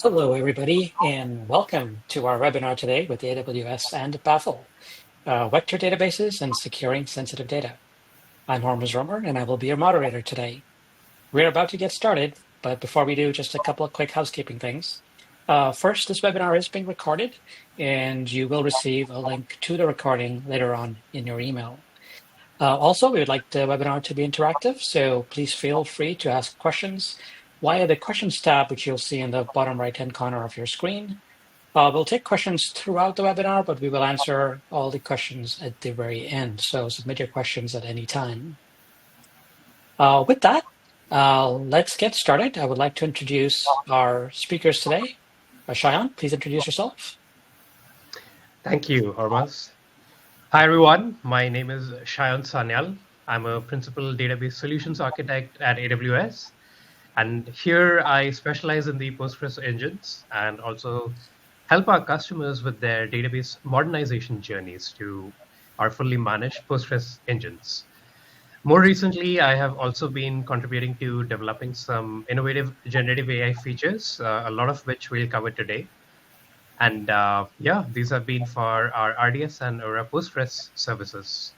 Hello, everybody, and welcome to our webinar today with AWS and Baffle, Vector Databases and Securing Sensitive Data. I'm Hormuz Romer, and I will be your moderator today. We're about to get started, but before we do, just a couple of quick housekeeping things. First, this webinar is being recorded, and you will receive a link to the recording later on in your email. Also, we would like the webinar to be interactive, so please feel free to ask questions via the Questions tab, which you'll see in the bottom right-hand corner of your screen. We'll take questions throughout the webinar, but we will answer all the questions at the very end, so submit your questions at any time. With that, let's get started. I would like to introduce our speakers today. Shayan, please introduce yourself. Thank you, Hormuz. Hi, everyone. My name is Shayan Sanyal. I'm a Principal Database Solutions Architect at AWS. And here I specialize in the Postgres engines and also help our customers with their database modernization journeys to our fully managed Postgres engines. More recently, I have also been contributing to developing some innovative generative AI features, a lot of which we'll cover today. And yeah, these have been for our RDS and Aura Postgres services.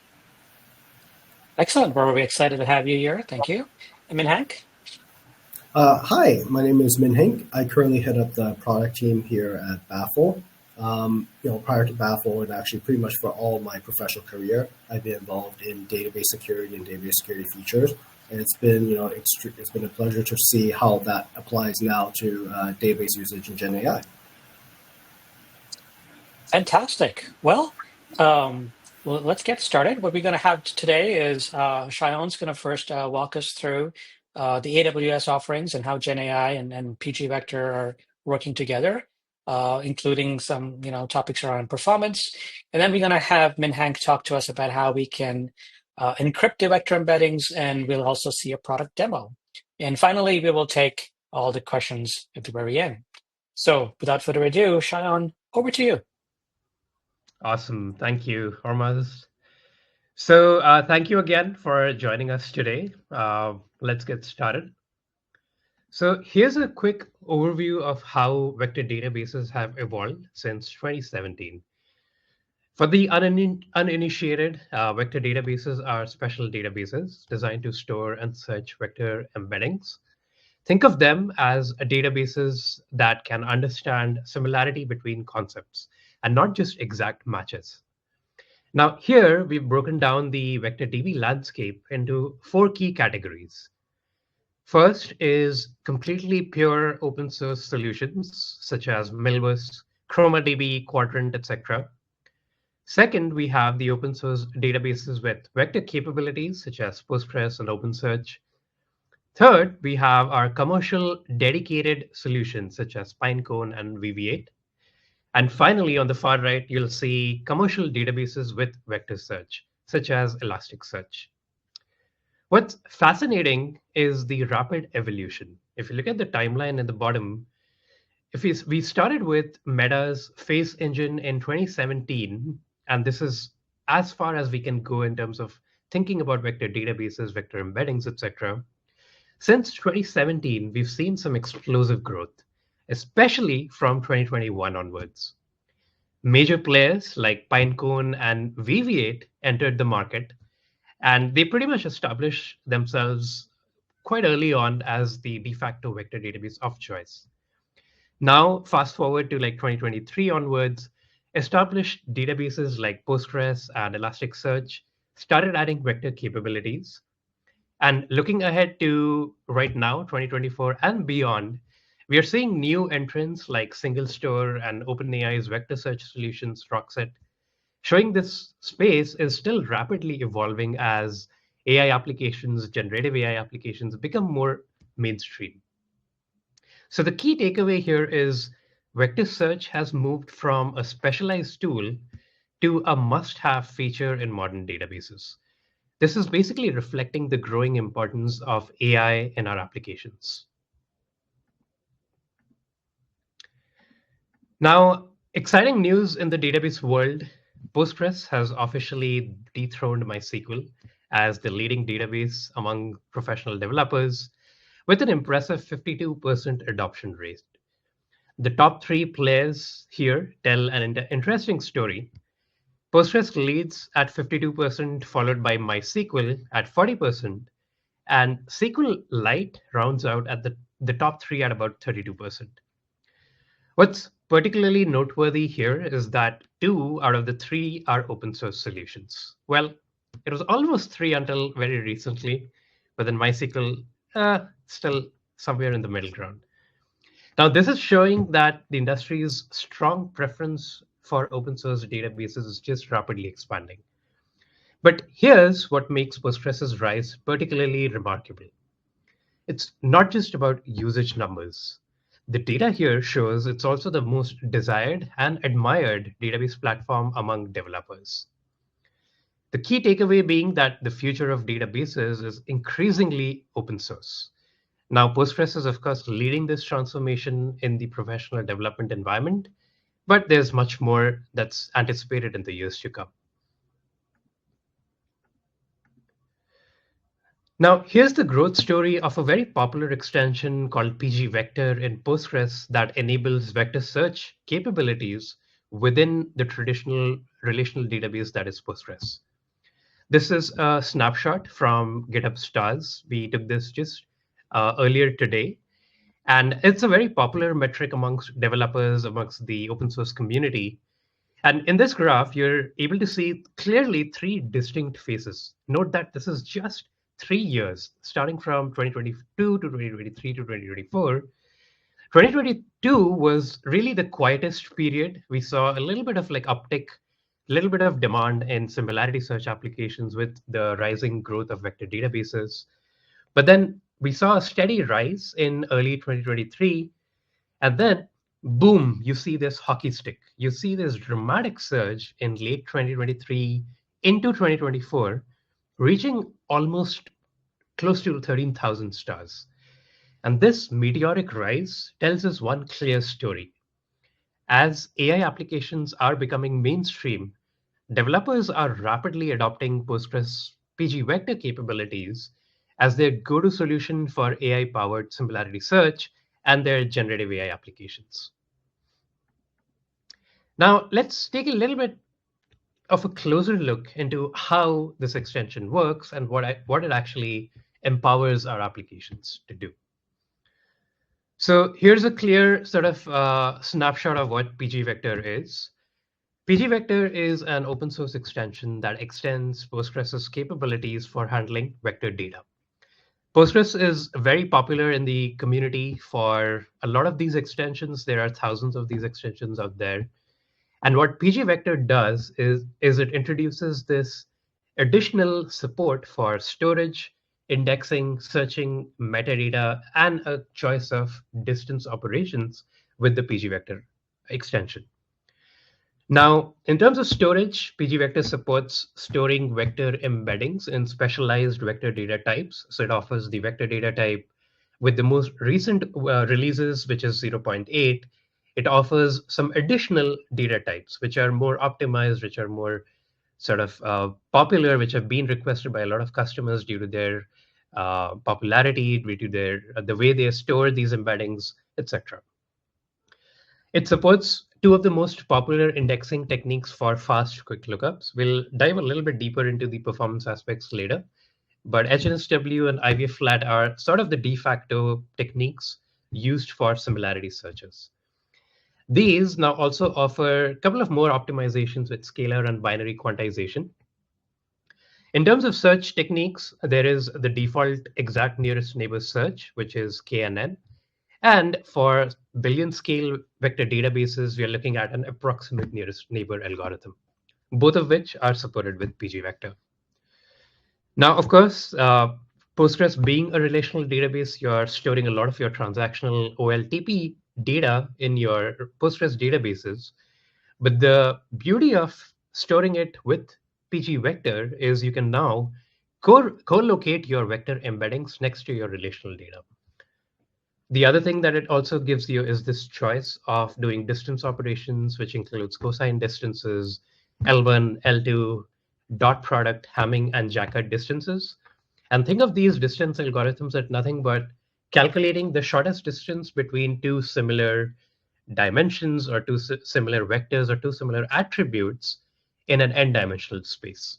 Excellent. We're very excited to have you here. Thank you. Minhak? Hi, my name is Min Hink. I currently head up the product team here at Baffle. Prior to Baffle, and actually pretty much for all my professional career, I've been involved in database security and database security features. And it's been, it's been a pleasure to see how that applies now to database usage in Gen AI. Fantastic. Well, let's get started. What we're going to have today is Shayan's going to first walk us through the AWS offerings and how Gen AI and PG Vector are working together, including some topics around performance. And then we're going to have Minhang talk to us about how we can encrypt the vector embeddings, and we'll also see a product demo. And finally, we will take all the questions at the very end. So without further ado, Shayan, over to you. Awesome. Thank you, Hormuz. So thank you again for joining us today. Let's get started. So here's a quick overview of how vector databases have evolved since 2017. For the uninitiated, vector databases are special databases designed to store and search vector embeddings. Think of them as databases that can understand similarity between concepts and not just exact matches. Now here we've broken down the vector DB landscape into 4 key categories. First is completely pure open source solutions such as Milvus, ChromaDB, Quadrant, etc. Second, we have the open source databases with vector capabilities such as Postgres and OpenSearch. Third, we have our commercial dedicated solutions such as Pinecone and VV8. And finally, on the far right, you'll see commercial databases with vector search, such as Elasticsearch. What's fascinating is the rapid evolution. If you look at the timeline at the bottom, if we started with Meta's Face Engine in 2017, and this is as far as we can go in terms of thinking about vector databases, vector embeddings, etc. Since 2017, we've seen some explosive growth, especially from 2021 onwards. Major players like Pinecone and VV8 entered the market, and they pretty much established themselves quite early on as the de facto vector database of choice. Now, fast forward to like 2023 onwards, established databases like Postgres and Elasticsearch started adding vector capabilities. And looking ahead to right now, 2024 and beyond, we are seeing new entrants like SingleStore and OpenAI's vector search solutions, Rockset, showing this space is still rapidly evolving as AI applications, generative AI applications become more mainstream. So the key takeaway here is vector search has moved from a specialized tool to a must-have feature in modern databases. This is basically reflecting the growing importance of AI in our applications. Now, exciting news in the database world. Postgres has officially dethroned MySQL as the leading database among professional developers with an impressive 52% adoption rate. the top three players here tell an interesting story. Postgres leads at 52%, followed by MySQL at 40%, and SQLite rounds out at the top three at about 32%. What's particularly noteworthy here is that 2 out of the 3 are open source solutions. Well, it was almost 3 until very recently, but then MySQL still somewhere in the middle ground. Now, this is showing that the industry's strong preference for open source databases is just rapidly expanding. But here's what makes Postgres' rise particularly remarkable. It's not just about usage numbers. The data here shows it's also the most desired and admired database platform among developers. The key takeaway being that the future of databases is increasingly open source. Now, Postgres is, of course, leading this transformation in the professional development environment, but there's much more that's anticipated in the years to come. Now, here's the growth story of a very popular extension called pgvector in Postgres that enables vector search capabilities within the traditional relational database that is Postgres. This is a snapshot from GitHub stars. We took this just earlier today. And it's a very popular metric amongst developers, amongst the open source community. And in this graph, you're able to see clearly 3 distinct phases. Note that this is just 3 years, starting from 2022 to 2023 to 2024. 2022 was really the quietest period. We saw a little bit of like uptick, a little bit of demand in similarity search applications with the rising growth of vector databases. But then we saw a steady rise in early 2023. And then, boom, you see this hockey stick. You see this dramatic surge in late 2023 into 2024, reaching almost close to 13,000 stars. And this meteoric rise tells us one clear story. As AI applications are becoming mainstream, developers are rapidly adopting Postgres pgvector capabilities as their go-to solution for AI-powered similarity search and their generative AI applications. Now, let's take a little bit of a closer look into how this extension works and what it actually empowers our applications to do. So here's a clear sort of snapshot of what pgvector is. pgvector is an open source extension that extends Postgres' capabilities for handling vector data. Postgres is very popular in the community for a lot of these extensions. There are thousands of these extensions out there. And what pgvector does is it introduces this additional support for storage, indexing, searching, metadata, and a choice of distance operations with the pgvector extension. Now, in terms of storage, pgvector supports storing vector embeddings in specialized vector data types. So it offers the vector data type with the most recent releases, which is 0.8. It offers some additional data types, which are more optimized, which are more sort of popular, which have been requested by a lot of customers due to their popularity, due to the way they store these embeddings, etc. It supports 2 of the most popular indexing techniques for fast, quick lookups. We'll dive a little bit deeper into the performance aspects later, but HNSW and IVF-flat are sort of the de facto techniques used for similarity searches. These now also offer a couple of more optimizations with scalar and binary quantization. In terms of search techniques, there is the default exact nearest neighbor search, which is KNN. And for billion scale vector databases, we are looking at an approximate nearest neighbor algorithm, both of which are supported with pgvector. Now, of course, Postgres being a relational database, you're storing a lot of your transactional OLTP data in your Postgres databases. But the beauty of storing it with pgvector is you can now co-locate your vector embeddings next to your relational data. The other thing that it also gives you is this choice of doing distance operations, which includes cosine distances, L1, L2, dot product, Hamming, and Jaccard distances. And think of these distance algorithms as nothing but calculating the shortest distance between 2 similar dimensions or two similar vectors or two similar attributes in an n-dimensional space.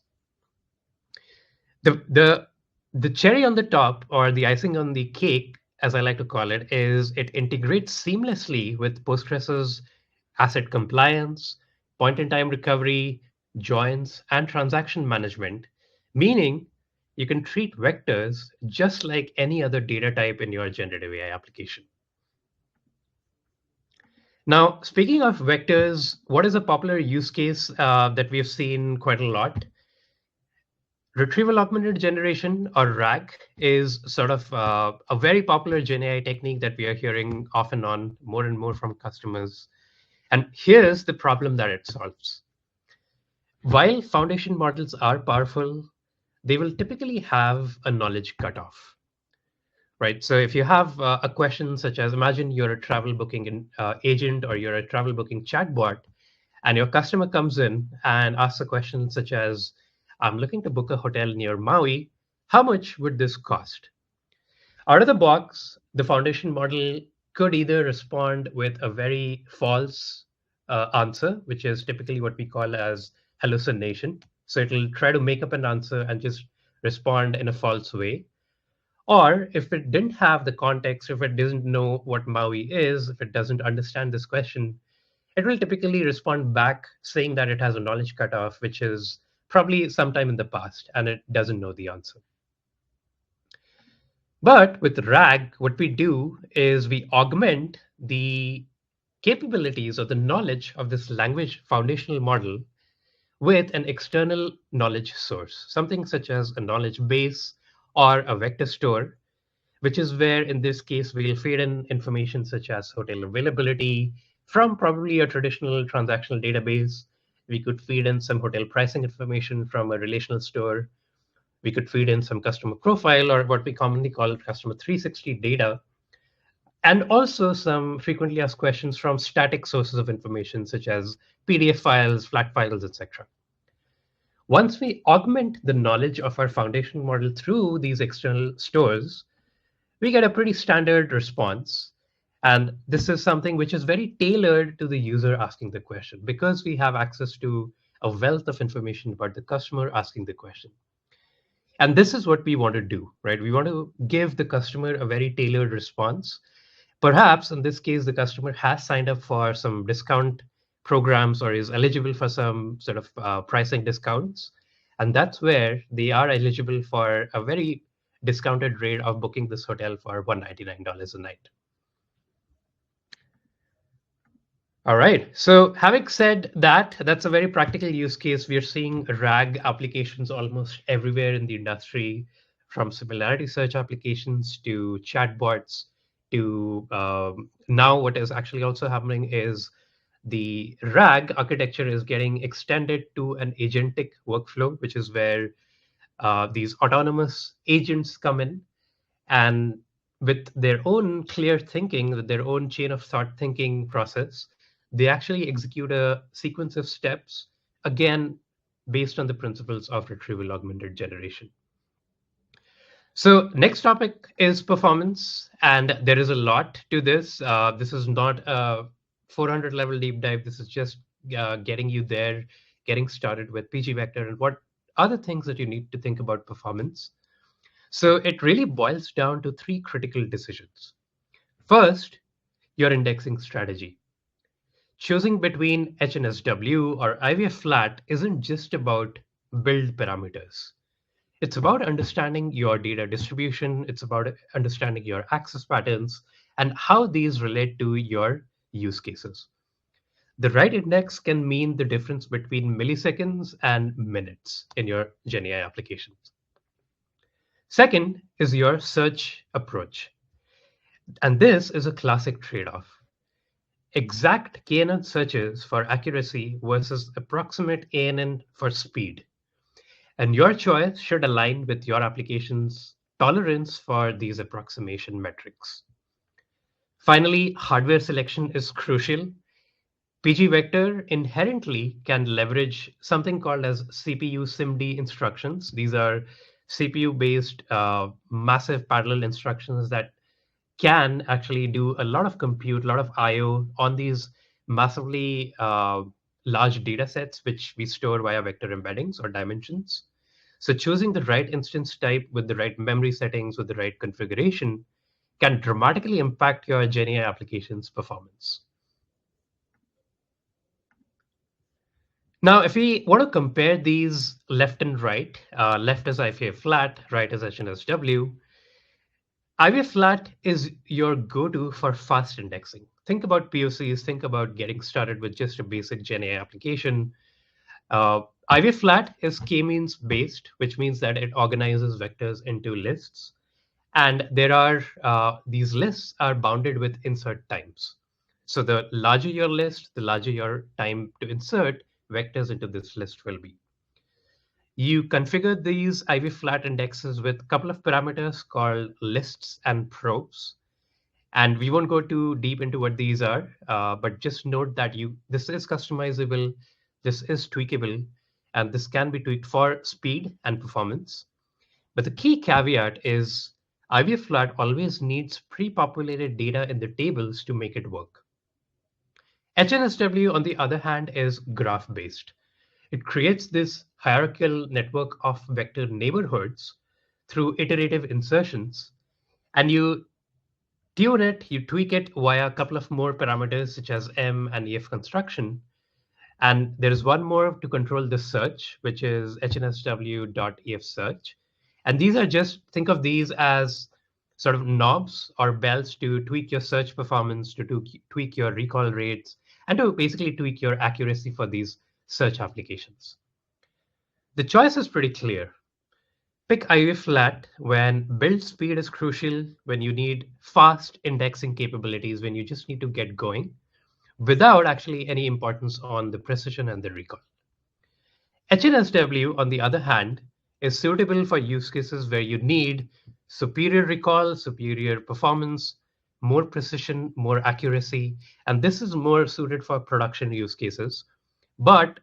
The cherry on the top, or the icing on the cake, as I like to call it, is it integrates seamlessly with Postgres's asset compliance, point-in-time recovery, joins, and transaction management, meaning you can treat vectors just like any other data type in your generative AI application. Now, speaking of vectors, what is a popular use case that we have seen quite a lot? Retrieval augmented generation, or RAG, is sort of a very popular Gen AI technique that we are hearing off and on more and more from customers. And here's the problem that it solves. While foundation models are powerful, they will typically have a knowledge cutoff, right? So if you have a question such as, imagine you're a travel booking agent, or you're a travel booking chatbot, and your customer comes in and asks a question such as, I'm looking to book a hotel near Maui. How much would this cost? Out of the box, the foundation model could either respond with a very false answer, which is typically what we call as hallucination. So it'll try to make up an answer and just respond in a false way. Or if it didn't have the context, if it doesn't know what Maui is, if it doesn't understand this question, it will typically respond back saying that it has a knowledge cutoff, which is probably sometime in the past, and it doesn't know the answer. But with RAG, what we do is we augment the capabilities or the knowledge of this language foundational model with an external knowledge source, something such as a knowledge base or a vector store, which is where, in this case, we'll feed in information such as hotel availability from probably a traditional transactional database. We could feed in some hotel pricing information from a relational store. We could feed in some customer profile, or what we commonly call customer 360 data, and also some frequently asked questions from static sources of information, such as PDF files, flat files, etc. Once we augment the knowledge of our foundation model through these external stores, we get a pretty standard response. And this is something which is very tailored to the user asking the question, because we have access to a wealth of information about the customer asking the question. And this is what we want to do, right? We want to give the customer a very tailored response. Perhaps in this case, the customer has signed up for some discount programs or is eligible for some sort of pricing discounts. And that's where they are eligible for a very discounted rate of booking this hotel for $199 a night. All right, so having said that, that's a very practical use case. We are seeing RAG applications almost everywhere in the industry, from similarity search applications to chatbots to now what is actually also happening is the RAG architecture is getting extended to an agentic workflow, which is where these autonomous agents come in, and with their own clear thinking, with their own chain of thought thinking process, they actually execute a sequence of steps, again, based on the principles of retrieval augmented generation. So next topic is performance, and there is a lot to this. This is not a 400 level deep dive. This is just getting you there, getting started with pgvector and what other things that you need to think about performance. So it really boils down to three critical decisions. First, your indexing strategy. Choosing between HNSW or IVF flat isn't just about build parameters. It's about understanding your data distribution. It's about understanding your access patterns and how these relate to your use cases. The right index can mean the difference between milliseconds and minutes in your GenAI applications. Second is your search approach. And this is a classic trade-off. Exact KNN searches for accuracy versus approximate ANN for speed. And your choice should align with your application's tolerance for these approximation metrics. Finally, hardware selection is crucial. pgvector inherently can leverage something called as CPU SIMD instructions. These are CPU-based massive parallel instructions that can actually do a lot of compute, a lot of I/O on these massively large data sets, which we store via vector embeddings or dimensions. So choosing the right instance type with the right memory settings, with the right configuration, can dramatically impact your GenAI application's performance. Now, if we want to compare these left and right, left is IVA flat, right is HNSW. IVA flat is your go-to for fast indexing. Think about POCs, think about getting started with just a basic GenAI application. IVA flat is k-means based, which means that it organizes vectors into lists. And there are these lists are bounded with insert times. So the larger your list, the larger your time to insert vectors into this list will be. You configure these IVA flat indexes with a couple of parameters called lists and probes. And we won't go too deep into what these are, but just note that this is customizable, this is tweakable, and this can be tweaked for speed and performance. But the key caveat is IVA flat always needs pre-populated data in the tables to make it work. HNSW, on the other hand, is graph-based. It creates this hierarchical network of vector neighborhoods through iterative insertions, and you tune it, you tweak it via a couple of more parameters such as M and EF construction. And there is one more to control the search, which is hnsw.ef search. And these are just, think of these as sort of knobs or bells to tweak your search performance, to tweak your recall rates, and to basically tweak your accuracy for these search applications. The choice is pretty clear. Pick IVA flat when build speed is crucial, when you need fast indexing capabilities, when you just need to get going, without actually any importance on the precision and the recall. HNSW, on the other hand, is suitable for use cases where you need superior recall, superior performance, more precision, more accuracy, and this is more suited for production use cases. But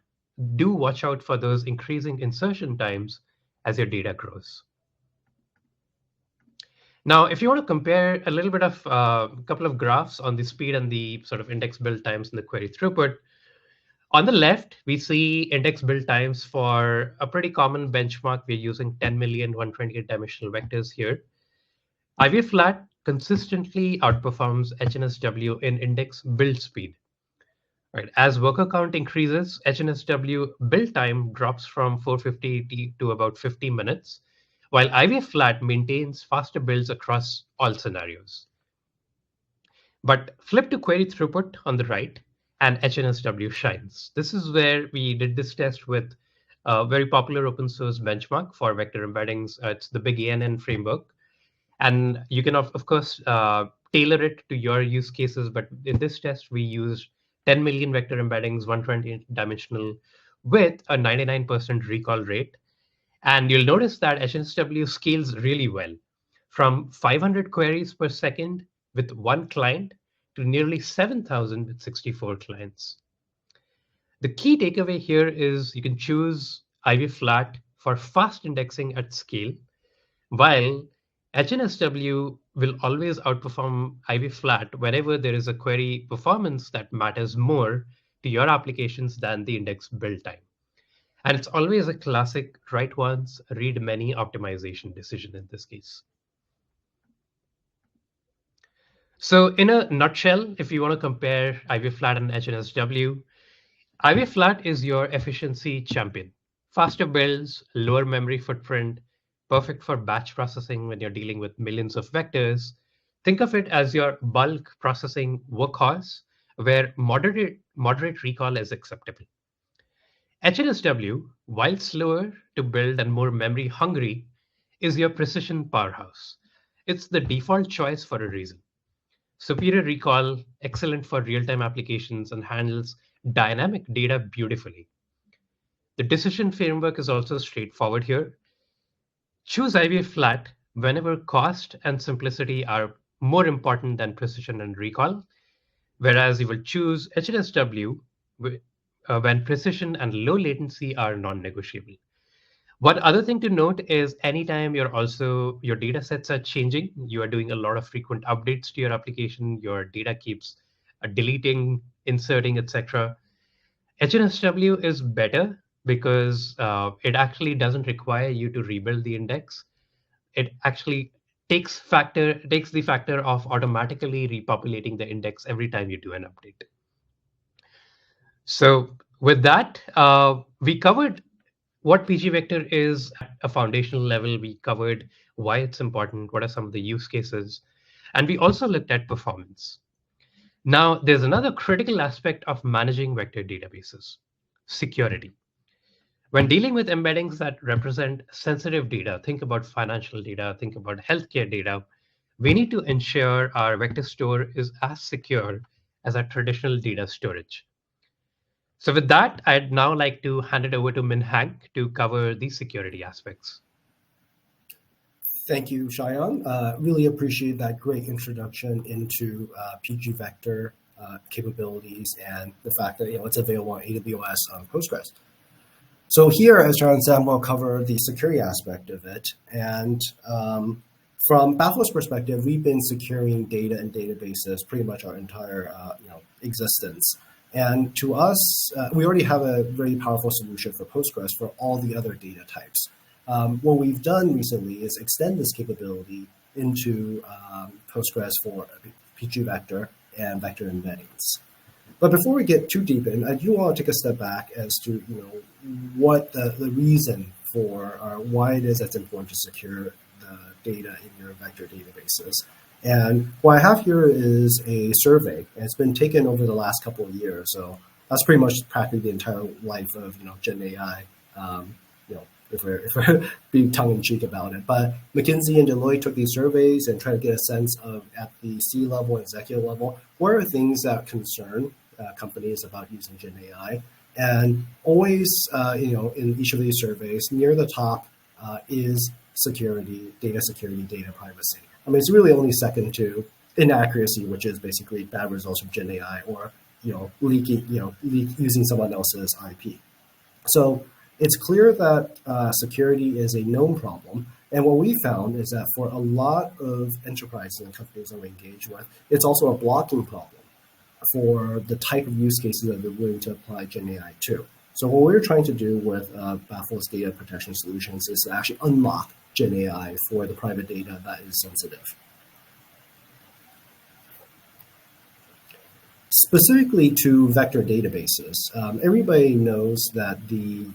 do watch out for those increasing insertion times as your data grows. Now, if you want to compare a little bit of a couple of graphs on the speed and the sort of index build times and the query throughput, on the left, we see index build times for a pretty common benchmark. We're using 10 million 128 dimensional vectors here. IVA flat consistently outperforms HNSW in index build speed. Right. As worker count increases, HNSW build time drops from 450 to about 50 minutes, while IVA flat maintains faster builds across all scenarios. But flip to query throughput on the right, and HNSW shines. This is where we did this test with a very popular open source benchmark for vector embeddings. It's the big ANN framework. And you can, of course, tailor it to your use cases. But in this test, we used 10 million vector embeddings, 120 dimensional, with a 99% recall rate. And you'll notice that HNSW scales really well, from 500 queries per second with one client to nearly 7,000 with 64 clients. The key takeaway here is you can choose IVA flat for fast indexing at scale, while HNSW will always outperform IVA flat whenever there is a query performance that matters more to your applications than the index build time. And it's always a classic write once, read many optimization decision in this case. So in a nutshell, if you want to compare IVA flat and HNSW, IVA flat is your efficiency champion. Faster builds, lower memory footprint, perfect for batch processing when you're dealing with millions of vectors. Think of it as your bulk processing workhorse, where moderate recall is acceptable. HNSW, while slower to build and more memory hungry, is your precision powerhouse. It's the default choice for a reason. Superior recall, excellent for real-time applications, and handles dynamic data beautifully. The decision framework is also straightforward here. Choose IVA flat whenever cost and simplicity are more important than precision and recall, whereas you will choose HNSW when precision and low latency are non-negotiable. One other thing to note is anytime your data sets are changing, you are doing a lot of frequent updates to your application, your data keeps deleting, inserting, etc. HNSW is better because it actually doesn't require you to rebuild the index. It actually takes the factor of automatically repopulating the index every time you do an update. So with that, we covered what pgvector is at a foundational level. We covered why it's important, what are some of the use cases, and we also looked at performance. Now, there's another critical aspect of managing vector databases: security. When dealing with embeddings that represent sensitive data, think about financial data, think about healthcare data, we need to ensure our vector store is as secure as our traditional data storage. So with that, I'd now like to hand it over to Min Hank to cover these security aspects. Thank you, Shayan. Really appreciate that great introduction into pgvector capabilities and the fact that it's available on AWS on Postgres. So here, as Shayan said, we'll cover the security aspect of it. And from Baffle's perspective, we've been securing data and databases pretty much our entire existence. And to us, we already have a very powerful solution for Postgres for all the other data types. What we've done recently is extend this capability into Postgres for pgvector and vector embeddings. But before we get too deep in, I do want to take a step back as to what the reason for why it is that's important to secure the data in your vector databases. And what I have here is a survey, and it's been taken over the last couple of years. So that's pretty much practically the entire life of Gen AI. If we're being tongue-in-cheek about it. But McKinsey and Deloitte took these surveys and tried to get a sense of, at the C-level and executive level, what are things that concern companies about using Gen AI. And always, in each of these surveys, near the top is security, data privacy. I mean, it's really only second to inaccuracy, which is basically bad results from Gen AI, or using someone else's IP. So it's clear that security is a known problem. And what we found is that for a lot of enterprises and companies that we engage with, it's also a blocking problem for the type of use cases that they're willing to apply Gen AI to. So what we're trying to do with Baffle's data protection solutions is to actually unlock Gen AI for the private data that is sensitive. Specifically to vector databases, everybody knows that the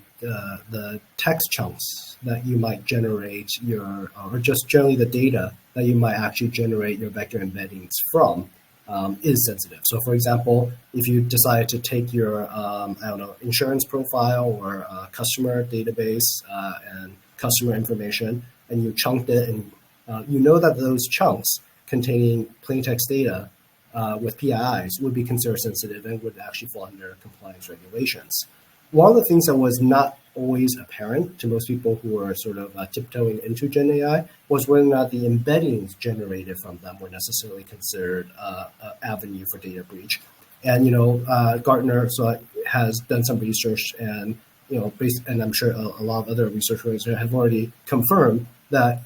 text chunks that you might generate or just generally the data that you might actually generate your vector embeddings from is sensitive. So for example, if you decide to take your, insurance profile or customer database and customer information, and you chunked it, and you know that those chunks containing plain text data with PIIs would be considered sensitive and would actually fall under compliance regulations. One of the things that was not always apparent to most people who were sort of tiptoeing into Gen AI was whether or not the embeddings generated from them were necessarily considered an avenue for data breach. And Gartner has done some research, and and I'm sure a lot of other researchers have already confirmed that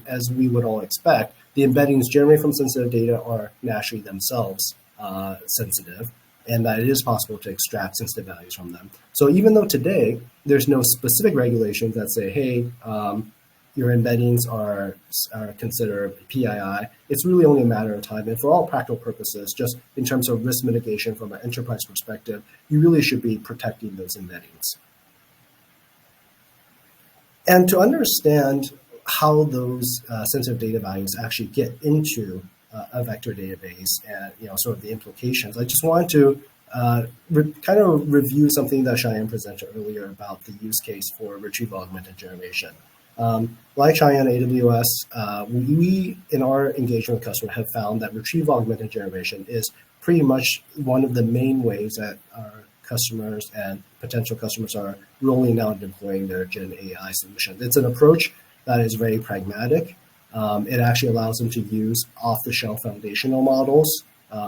as we would all expect, the embeddings generated from sensitive data are naturally themselves sensitive, and that it is possible to extract sensitive values from them. So even though today there's no specific regulations that say, hey, your embeddings are considered PII, it's really only a matter of time. And for all practical purposes, just in terms of risk mitigation from an enterprise perspective, you really should be protecting those embeddings. And to understand how those sensitive data values actually get into a vector database and sort of the implications, I just wanted to kind of review something that Cheyenne presented earlier about the use case for retrieval augmented generation. Like Cheyenne AWS, we in our engagement with customers have found that retrieval augmented generation is pretty much one of the main ways that our customers and potential customers are rolling out and deploying their Gen AI solution. It's an approach that is very pragmatic. It actually allows them to use off-the-shelf foundational models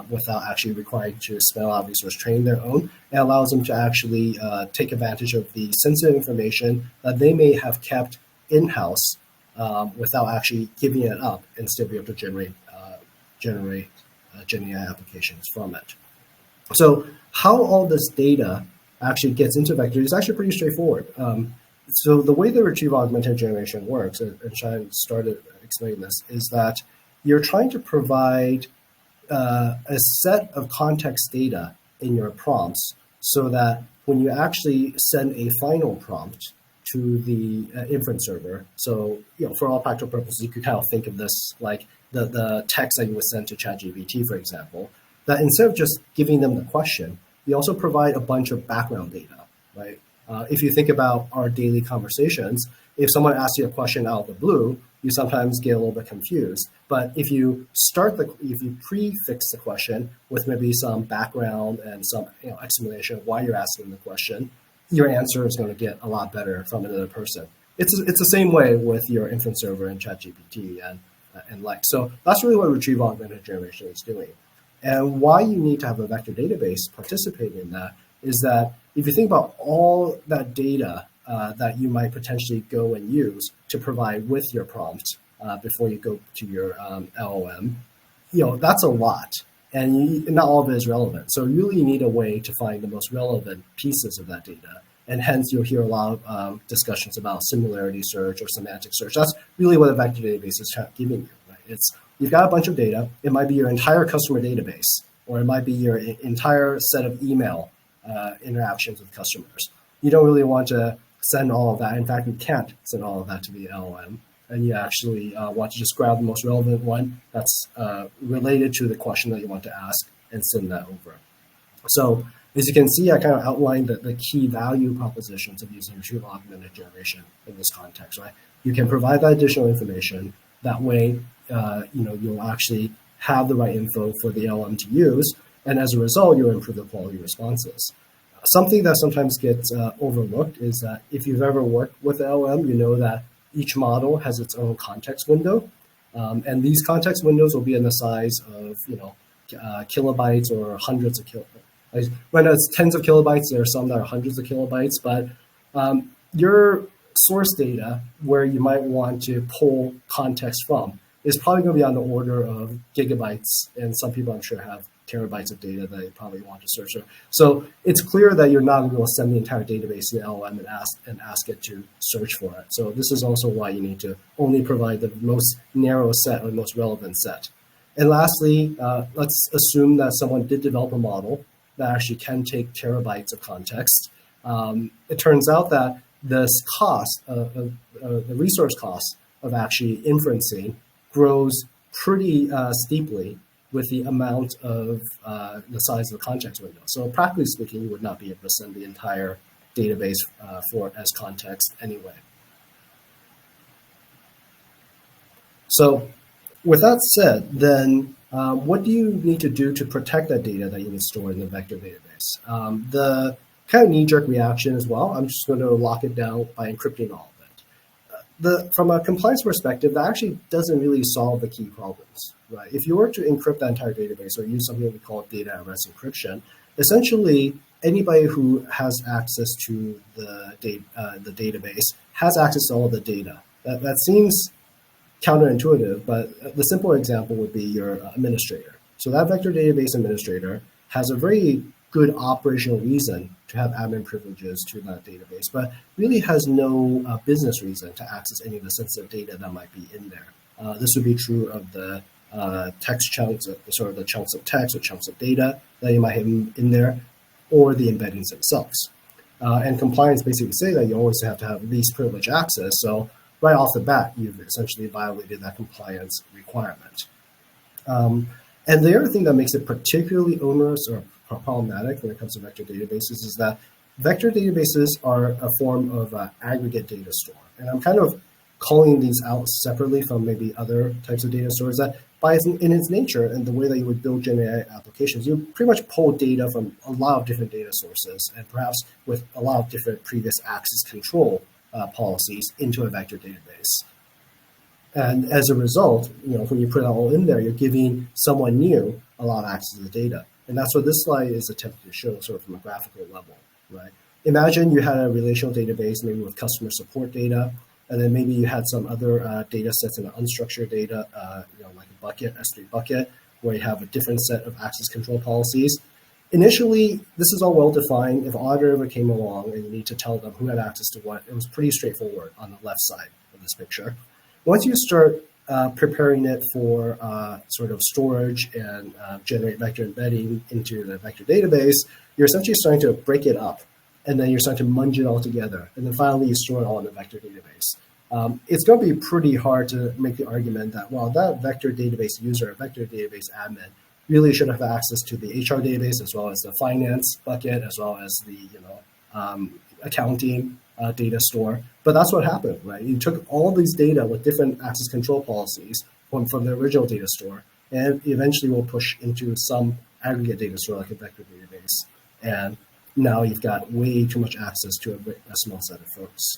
without actually requiring to spend a lot of resources training their own. It allows them to actually take advantage of the sensitive information that they may have kept in-house without actually giving it up and still be able to generate Gen AI applications from it. So how all this data actually gets into vector is actually pretty straightforward. So the way the retrieval augmented generation works, and Shine started explaining this, is that you're trying to provide a set of context data in your prompts so that when you actually send a final prompt to the inference server, so for all practical purposes, you could kind of think of this like the text that you would send to ChatGPT, for example, that instead of just giving them the question, you also provide a bunch of background data, right? If you think about our daily conversations, if someone asks you a question out of the blue, you sometimes get a little bit confused. But if you prefix the question with maybe some background and some explanation of why you're asking the question, your answer is going to get a lot better from another person. It's the same way with your inference server and ChatGPT and like. So that's really what retrieval augmented generation is doing. And why you need to have a vector database participating in that is that if you think about all that data that you might potentially go and use to provide with your prompt before you go to your LLM, that's a lot. And not all of it is relevant. So really you need a way to find the most relevant pieces of that data. And hence you'll hear a lot of discussions about similarity search or semantic search. That's really what a vector database is giving you, right? You've got a bunch of data. It might be your entire customer database, or it might be your entire set of email interactions with customers. You don't really want to send all of that. In fact, you can't send all of that to the LLM. And you actually want to just grab the most relevant one that's related to the question that you want to ask and send that over. So as you can see, I kind of outlined the key value propositions of using retrieval augmented generation in this context, right? You can provide that additional information. That way, you'll actually have the right info for the LLM to use. And as a result, you'll improve the quality responses. Something that sometimes gets overlooked is that if you've ever worked with LLM, you know that each model has its own context window. And these context windows will be in the size of, kilobytes or hundreds of kilobytes. Right now it's tens of kilobytes. There are some that are hundreds of kilobytes, but your source data where you might want to pull context from is probably going to be on the order of gigabytes. And some people I'm sure have terabytes of data that they probably want to search for. So it's clear that you're not going to be able to send the entire database to the LLM and ask it to search for it. So this is also why you need to only provide the most narrow set or the most relevant set. And lastly, let's assume that someone did develop a model that actually can take terabytes of context. It turns out that this cost, the resource cost of actually inferencing grows pretty steeply with the amount of the size of the context window. So practically speaking, you would not be able to send the entire database as context anyway. So with that said, then what do you need to do to protect that data that you would store in the vector database? The kind of knee-jerk reaction as well, I'm just going to lock it down by encrypting all of it. From a compliance perspective, that actually doesn't really solve the key problems, right? If you were to encrypt that entire database or use something we call data at rest encryption, essentially anybody who has access to the database has access to all of the data. That seems counterintuitive, but the simple example would be your administrator. So that vector database administrator has a very good operational reason to have admin privileges to that database, but really has no business reason to access any of the sensitive data that might be in there. This would be true of the text chunks, sort of the chunks of text or chunks of data that you might have in there, or the embeddings themselves. And compliance basically say that you always have to have least privilege access. So right off the bat, you've essentially violated that compliance requirement. And the other thing that makes it particularly onerous or problematic when it comes to vector databases is that vector databases are a form of aggregate data store. And I'm kind of calling these out separately from maybe other types of data stores that in its nature and the way that you would build Gen AI applications, you pretty much pull data from a lot of different data sources and perhaps with a lot of different previous access control policies into a vector database. And as a result, when you put it all in there, you're giving someone new a lot of access to the data. And that's what this slide is attempting to show, sort of from a graphical level, right? Imagine you had a relational database, maybe with customer support data, and then maybe you had some other data sets in an unstructured data, like a bucket, S3 bucket, where you have a different set of access control policies. Initially, this is all well-defined. If an auditor ever came along and you need to tell them who had access to what, it was pretty straightforward on the left side of this picture. Once you start preparing it for sort of storage and generate vector embedding into the vector database, you're essentially starting to break it up, and then you're starting to munge it all together, and then finally you store it all in the vector database. It's going to be pretty hard to make the argument that, well, that vector database user, vector database admin, really should have access to the HR database as well as the finance bucket, as well as the accounting data store. But that's what happened, right? You took all these data with different access control policies from the original data store, and eventually will push into some aggregate data store like a vector database. And now you've got way too much access to a small set of folks.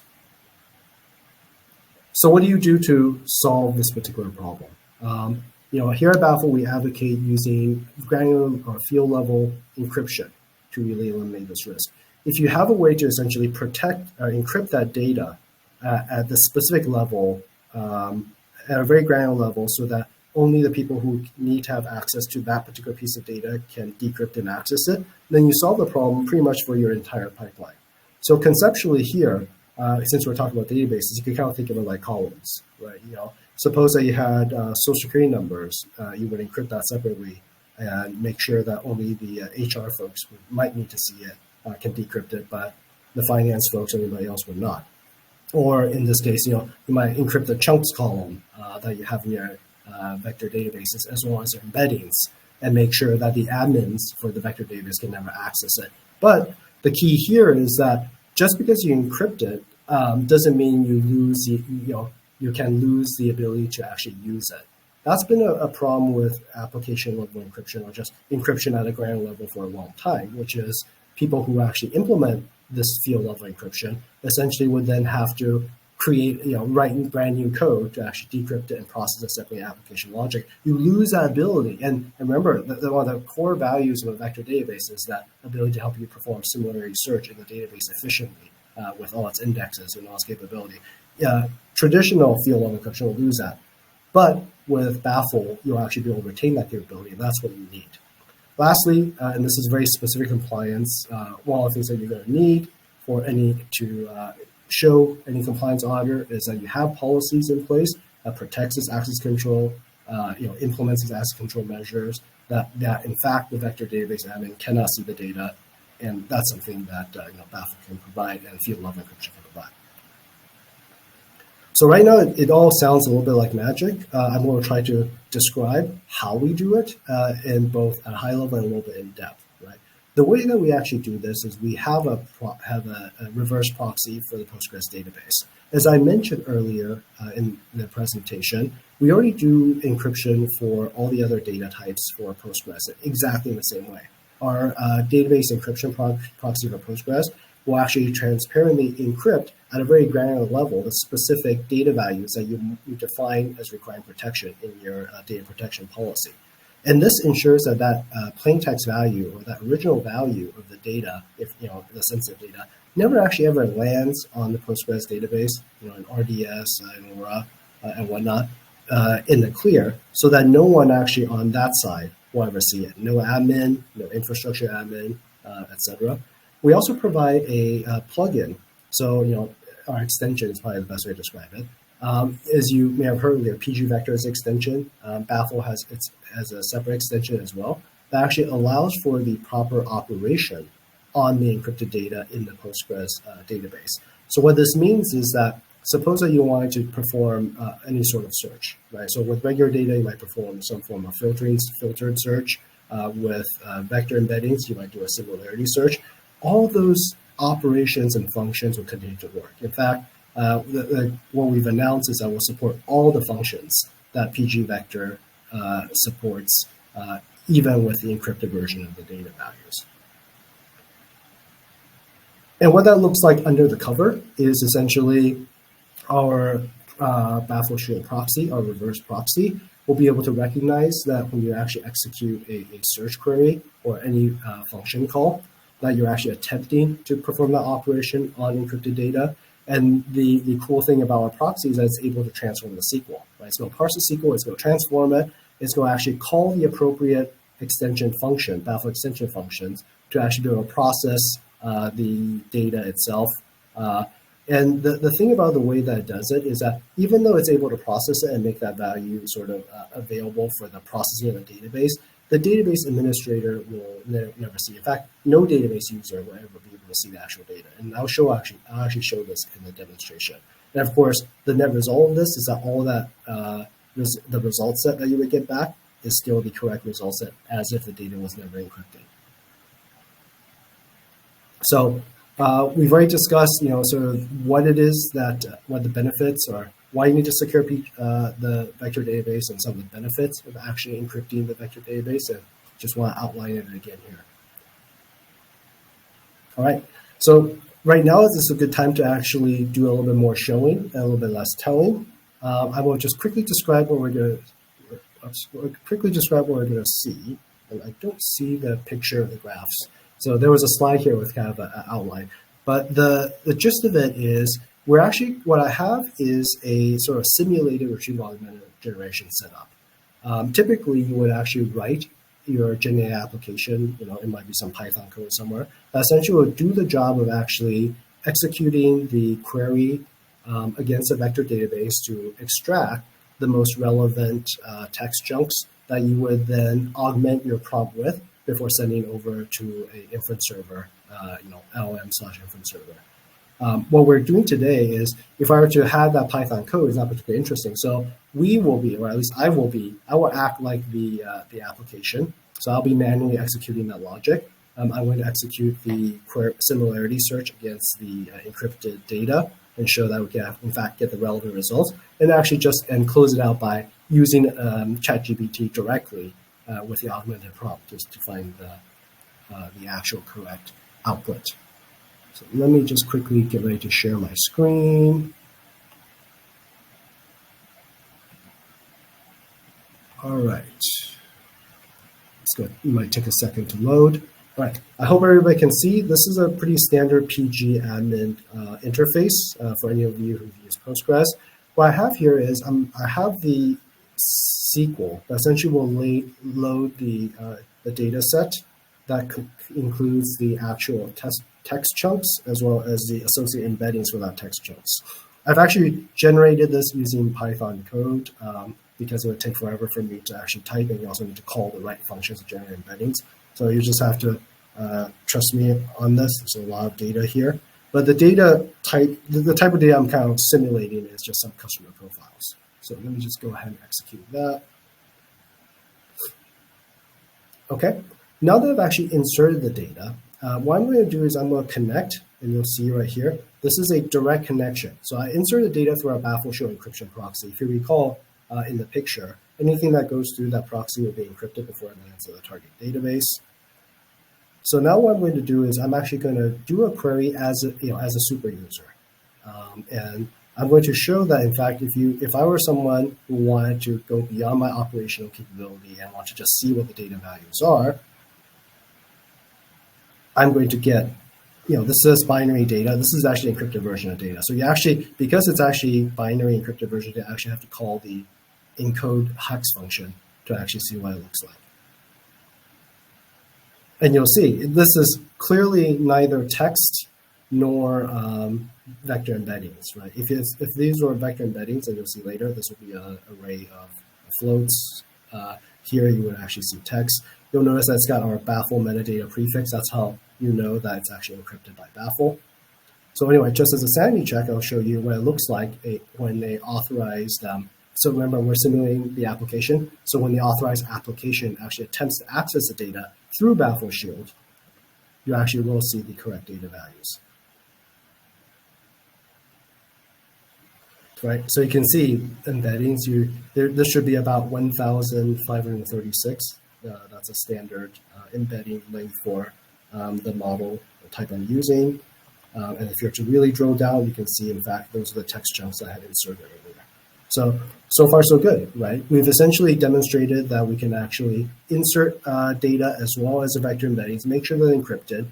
So what do you do to solve this particular problem? Here at Baffle, we advocate using granular or field level encryption to really eliminate this risk. If you have a way to essentially protect or encrypt that data at the specific level, at a very granular level, so that only the people who need to have access to that particular piece of data can decrypt and access it, then you solve the problem pretty much for your entire pipeline. So conceptually here, since we're talking about databases, you can kind of think of it like columns, right? Suppose that you had social security numbers, you would encrypt that separately and make sure that only the HR folks who might need to see it can decrypt it, but the finance folks and everybody else would not. Or in this case, you might encrypt the chunks column that you have in your vector databases, as well as your embeddings, and make sure that the admins for the vector database can never access it. But the key here is that just because you encrypt it doesn't mean you lose you can lose the ability to actually use it. That's been a problem with application level encryption, or just encryption at a granular level for a long time, which is people who actually implement this field level encryption essentially would then have to create, write brand new code to actually decrypt it and process it separately in application logic. You lose that ability. And remember, one of the core values of a vector database is that ability to help you perform similarity search in the database efficiently with all its indexes and all its capability. Traditional field level encryption will lose that. But with Baffle, you'll actually be able to retain that capability, and that's what you need. Lastly, and this is very specific compliance, one of the things that you're going to need for to show any compliance auditor is that you have policies in place that protects this access control, implements these access control measures, that in fact the vector database admin cannot see the data, and that's something that Baffle can provide and field level encryption can provide. So right now, it all sounds a little bit like magic. I'm going to try to describe how we do it in both at a high level and a little bit in depth. Right. The way that we actually do this is we have a reverse proxy for the Postgres database. As I mentioned earlier in the presentation, we already do encryption for all the other data types for Postgres exactly in the same way. Our database encryption proxy for Postgres will actually transparently encrypt at a very granular level the specific data values that you define as requiring protection in your data protection policy. And this ensures that plain text value, or that original value of the data, if the sensitive data, never actually ever lands on the Postgres database, in RDS, and Aura, and whatnot, in the clear, so that no one actually on that side will ever see it. No admin, no infrastructure admin, etc. We also provide a plugin. So, our extension is probably the best way to describe it. As you may have heard earlier, PG Vector is extension. Baffle has a separate extension as well that actually allows for the proper operation on the encrypted data in the Postgres database. So what this means is that suppose that you wanted to perform any sort of search, right? So with regular data, you might perform some form of filtered search. With vector embeddings, you might do a similarity search. All those operations and functions will continue to work. In fact, what we've announced is that we'll support all the functions that PG Vector supports, even with the encrypted version of the data values. And what that looks like under the cover is essentially our Baffle Shield proxy or reverse proxy will be able to recognize that when you actually execute a search query or any function call, that you're actually attempting to perform that operation on encrypted data. And the cool thing about our proxy is that it's able to transform the SQL. Right? It's going to parse the SQL, it's going to transform it, it's going to actually call the appropriate extension function, Baffle extension functions, to actually be able to process the data itself. And the thing about the way that it does it is that even though it's able to process it and make that value sort of available for the processing of the database administrator will never see. In fact, no database user will ever be able to see the actual data. And I'll actually show this in the demonstration. And of course, the net result of this is that all that the result set that you would get back is still the correct result set as if the data was never encrypted. So we've already discussed, sort of what it is what the benefits are, why you need to secure the vector database and some of the benefits of actually encrypting the vector database, and just want to outline it again here. All right, so right now is this a good time to actually do a little bit more showing and a little bit less telling. I will just quickly describe what we're going to see, and I don't see the picture of the graphs. So there was a slide here with kind of an outline, but the gist of it is what I have is a sort of simulated retrieval augmented generation setup. Typically, you would actually write your GenAI application, it might be some Python code somewhere, that essentially will do the job of actually executing the query against a vector database to extract the most relevant text chunks that you would then augment your prompt with before sending over to an inference server, LLM/inference server. What we're doing today is, if I were to have that Python code, it's not particularly interesting. So we will be, or at least I will act like the application. So I'll be manually executing that logic. I'm going to execute the similarity search against the encrypted data and show that we can, in fact, get the relevant results, and actually and close it out by using ChatGPT directly with the augmented prompt just to find the actual correct output. So let me just quickly get ready to share my screen. All right. It's good. It might take a second to load. All right. I hope everybody can see. This is a pretty standard PG admin interface for any of you who've used Postgres. What I have here is I have the SQL that essentially will load the data set that includes the actual text chunks as well as the associated embeddings for that text chunks. I've actually generated this using Python code because it would take forever for me to actually type, and you also need to call the right functions to generate embeddings. So you just have to trust me on this. There's a lot of data here. But the data type, the type of data I'm kind of simulating is just some customer profiles. So let me just go ahead and execute that. Okay, now that I've actually inserted the data, what I'm going to do is I'm going to connect, and you'll see right here, this is a direct connection. So I insert the data through our Baffle Shield encryption proxy. If you recall in the picture, anything that goes through that proxy will be encrypted before it lands to the target database. So now what I'm going to do is I'm actually going to do a query as a super user. And I'm going to show that, in fact, if I were someone who wanted to go beyond my operational capability and want to just see what the data values are, I'm going to get, this is binary data. This is actually encrypted version of data. So you actually, because it's actually binary encrypted version, you actually have to call the encode hex function to actually see what it looks like. And you'll see, this is clearly neither text nor vector embeddings, right? If these were vector embeddings, and you'll see later, this will be an array of floats. Here you would actually see text. You'll notice that it's got our Baffle metadata prefix. That's how you know that it's actually encrypted by Baffle. So anyway, just as a sanity check, I'll show you what it looks like when they authorized. So remember, we're simulating the application. So when the authorized application actually attempts to access the data through Baffle Shield, you actually will see the correct data values. Right, so you can see embeddings. There should be about 1,536. That's a standard embedding length for the model type I'm using. And if you have to really drill down, you can see, in fact, those are the text chunks I had inserted earlier. So far, so good, right? We've essentially demonstrated that we can actually insert data as well as the vector embeddings, make sure they're encrypted,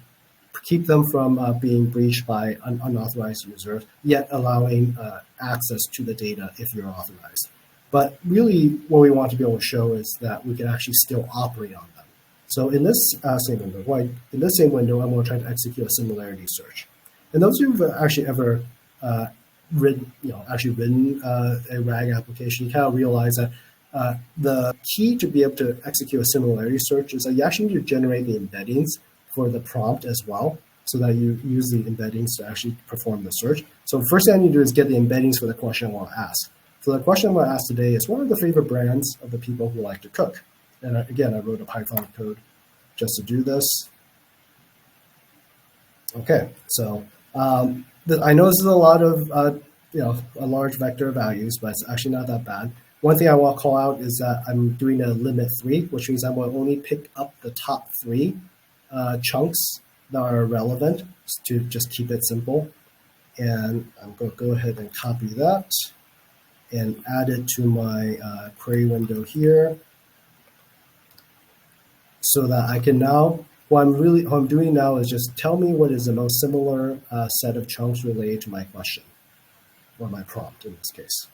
keep them from being breached by unauthorized users, yet allowing access to the data if you're authorized. But really, what we want to be able to show is that we can actually still operate on them. So in this same window, I'm going to try to execute a similarity search. And those who've actually ever written a RAG application, you kind of realize that the key to be able to execute a similarity search is that you actually need to generate the embeddings for the prompt as well, so that you use the embeddings to actually perform the search. So first thing I need to do is get the embeddings for the question I want to ask. So the question I'm going to ask today is, what are the favorite brands of the people who like to cook? And again, I wrote a Python code just to do this. Okay, so I know this is a lot of, a large vector of values, but it's actually not that bad. One thing I want to call out is that I'm doing a limit 3, which means I will only pick up the top 3 chunks that are relevant to just keep it simple. And I'm going to go ahead and copy that and add it to my query window here, so that I can now, what I'm doing now is just tell me what is the most similar set of chunks related to my question, or my prompt in this case.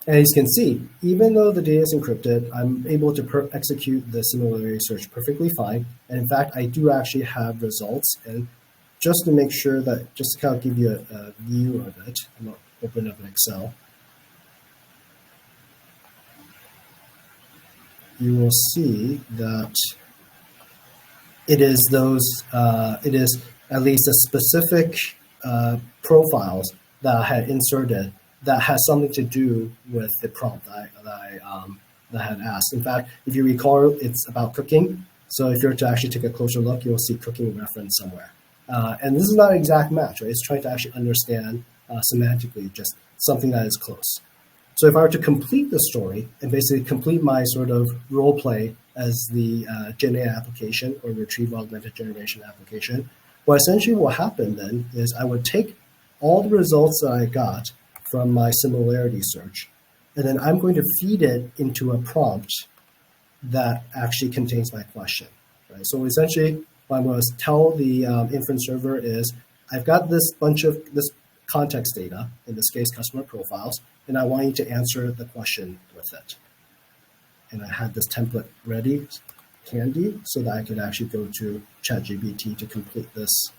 And as you can see, even though the data is encrypted, I'm able to execute the similarity search perfectly fine. And in fact, I do actually have results. And just to make sure that, just to kind of give you a view of it, I'm going to open up an Excel. You will see that it is at least a specific profiles that I had inserted that has something to do with the prompt that I had asked. In fact, if you recall, it's about cooking. So if you were to actually take a closer look, you'll see cooking reference somewhere. And this is not an exact match, right? It's trying to actually understand semantically just something that is close. So if I were to complete the story and basically complete my sort of role play as the GenAI application or retrieval augmented generation application, what essentially will happen then is I would take all the results that I got from my similarity search, and then I'm going to feed it into a prompt that actually contains my question. Right? So essentially, what I'm going to tell the inference server is, I've got this bunch of this context data, in this case, customer profiles, and I want you to answer the question with it. And I had this template ready, handy, so that I could actually go to ChatGPT to complete this.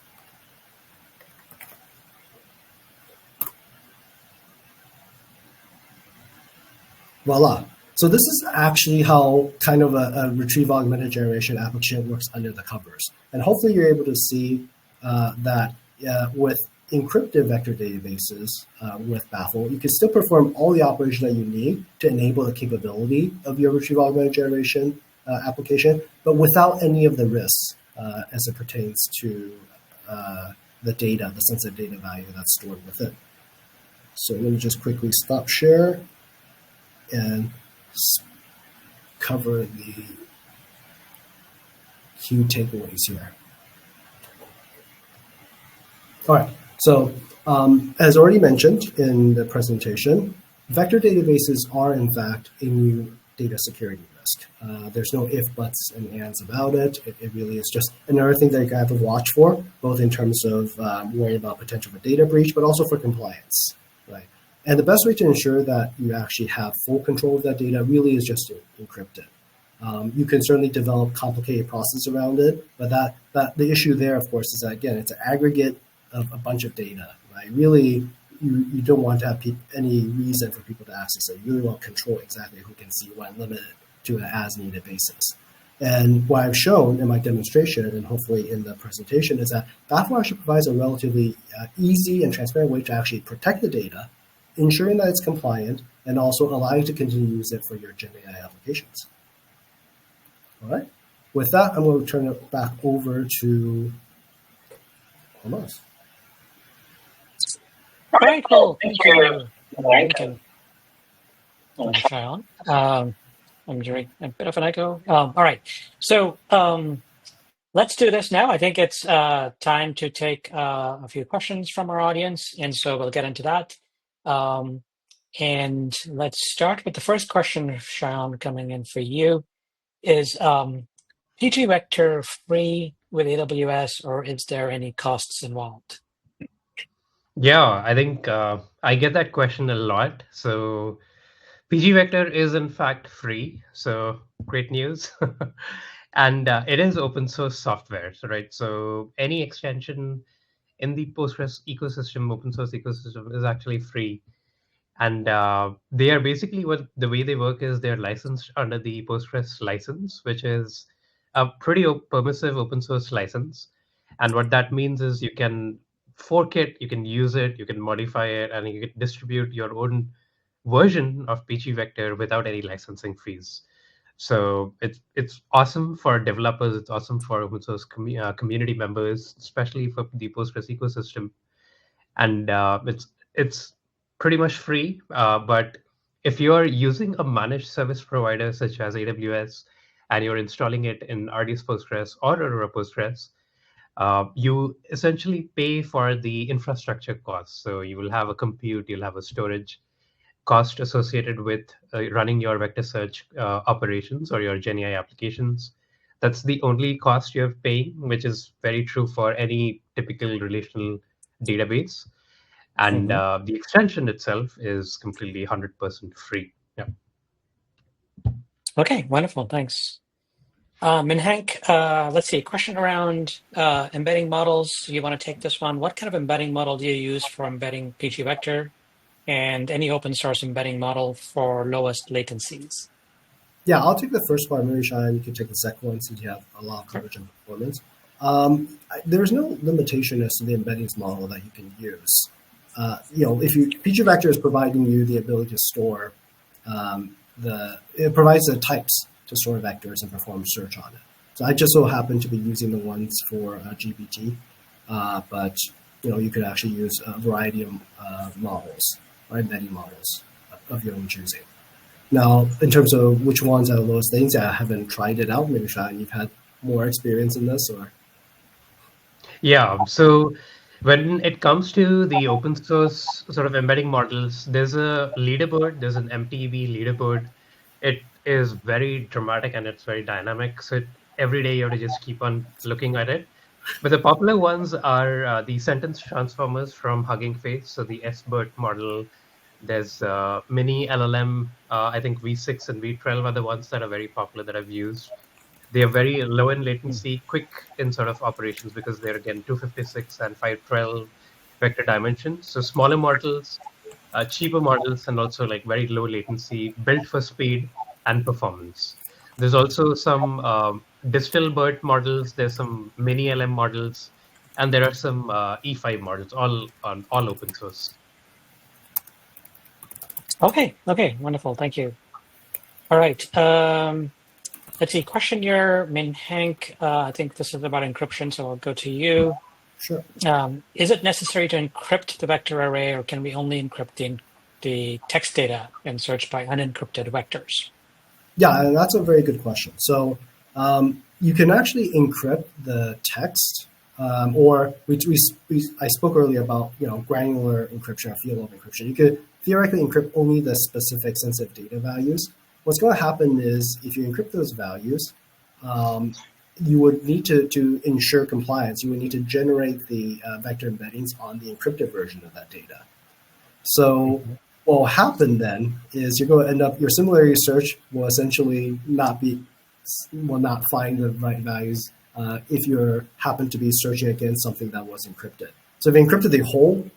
Voila. So this is actually how kind of a retrieval augmented generation application works under the covers. And hopefully you're able to see that with encrypted vector databases with Baffle, you can still perform all the operation that you need to enable the capability of your retrieval augmented generation application, but without any of the risks as it pertains to the data, the sensitive data value that's stored with it. So let me just quickly stop share and cover the key takeaways here. All right, so as already mentioned in the presentation, vector databases are in fact a new data security risk. There's no if, buts, and ands about it. It really is just another thing that you have to watch for, both in terms of worrying about potential for data breach, but also for compliance, right? And the best way to ensure that you actually have full control of that data really is just to encrypt it. You can certainly develop complicated process around it, but the issue there, of course, is that, again, it's an aggregate of a bunch of data, right? Really, you don't want to have any reason for people to access it. You really want to control exactly who can see what, and limit it to an as-needed basis. And what I've shown in my demonstration, and hopefully in the presentation, is that Baffle actually provides a relatively easy and transparent way to actually protect the data, ensuring that it's compliant, and also allow you to continue to use it for your GenAI applications. All right. With that, I'm going to turn it back over to Thomas. All right, cool. Thank you. Let me try on. I'm doing a bit of an echo. All right. So let's do this now. I think it's time to take a few questions from our audience. And so we'll get into that. And let's start with the first question, Sean, coming in for you. Is pgvector free with AWS, or is there any costs involved? Yeah, I think I get that question a lot. So pgvector is in fact free. So great news. And it is open source software, right? So any extension in the Postgres ecosystem, open source ecosystem, is actually free. And they are basically, what the way they work is they're licensed under the Postgres license, which is a pretty permissive open source license. And what that means is you can fork it, you can use it, you can modify it, and you can distribute your own version of pgvector without any licensing fees. So it's awesome for developers. It's awesome for open source community members, especially for the Postgres ecosystem. And it's pretty much free. But if you're using a managed service provider such as AWS and you're installing it in RDS Postgres or Aurora Postgres, you essentially pay for the infrastructure costs. So you will have a compute, you'll have a storage cost associated with running your vector search operations or your GenAI applications. That's the only cost you're paying, which is very true for any typical relational database. And the extension itself is completely 100% free. Yeah. Okay, wonderful. Thanks. Minhank, let's see, question around embedding models. You want to take this one? What kind of embedding model do you use for embedding pgvector, and any open source embedding model for lowest latencies? Yeah, I'll take the first one. Maybe Shine, you can take the second one since you have a lot of coverage on performance. There's no limitation as to the embeddings model that you can use. If pgvector is providing you the ability to store it provides the types to store vectors and perform search on it. So I just so happen to be using the ones for GPT, but you could actually use a variety of models or embedding models of your own choosing. Now, in terms of which ones are the lowest things, I haven't tried it out. Maybe Shine, you've had more experience in this, or? Yeah. So when it comes to the open source sort of embedding models, there's a leaderboard, there's an MTB leaderboard. It is very dramatic and it's very dynamic. So every day you have to just keep on looking at it. But the popular ones are the sentence transformers from Hugging Face. So the SBERT model. There's Mini LLM. I think V6 and V12 are the ones that are very popular that I've used. They are very low in latency, quick in sort of operations because they're again 256 and 512 vector dimensions. So smaller models, cheaper models, and also like very low latency, built for speed and performance. There's also some DistilBERT models. There's some Mini LM models, and there are some E5 models, all open source. Okay, wonderful. Thank you. All right. Let's see, question here, Minhank. I think this is about encryption, so I'll go to you. Sure. Is it necessary to encrypt the vector array, or can we only encrypt the text data and search by unencrypted vectors? Yeah, and that's a very good question. So you can actually encrypt the text, or I spoke earlier about granular encryption or field level encryption. You could theoretically encrypt only the specific sensitive data values. What's going to happen is if you encrypt those values, you would need to ensure compliance. You would need to generate the vector embeddings on the encrypted version of that data. So what will happen then is you're going to end up, your similarity search will essentially not find the right values if you happen to be searching against something that was encrypted. So if you encrypted the whole